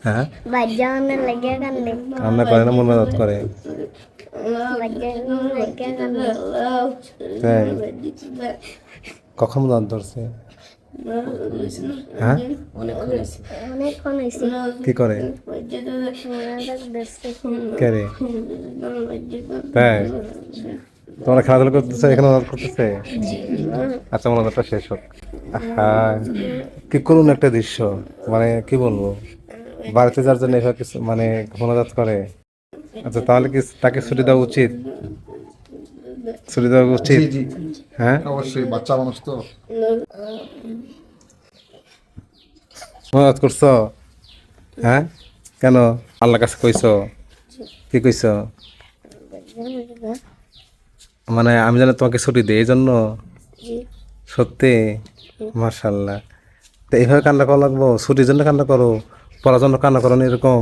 হ্যাঁ কান্না করে না মনে মদত করে তাই কখন দাঁত ধরছে হ্যাঁ কি করে কে রে তাই তোমরা খেলাধুলা করতেছে এখানে মদত করতেছে আচ্ছা মনোদতটা শেষ হোক হ্যাঁ কি করুন একটা দৃশ্য মানে কি বলবো বাড়িতে যার জন্য এভাবে কিছু মানে মনোজাত করে আচ্ছা তাহলে কি তাকে ছুটি দেওয়া উচিত ছুটি দেওয়া উচিত হ্যাঁ অবশ্যই বাচ্চা মানুষ তো মনোজাত করছো হ্যাঁ কেন আল্লাহর কাছে কইছো কি কইছো মানে আমি জানি তোমাকে ছুটি দিই এই জন্য সত্যি মাশাআল্লাহ তো এইভাবে কান্না করা লাগবো ছুটির জন্য কান্না করো পড়ার জন্য কান্না করো না এরকম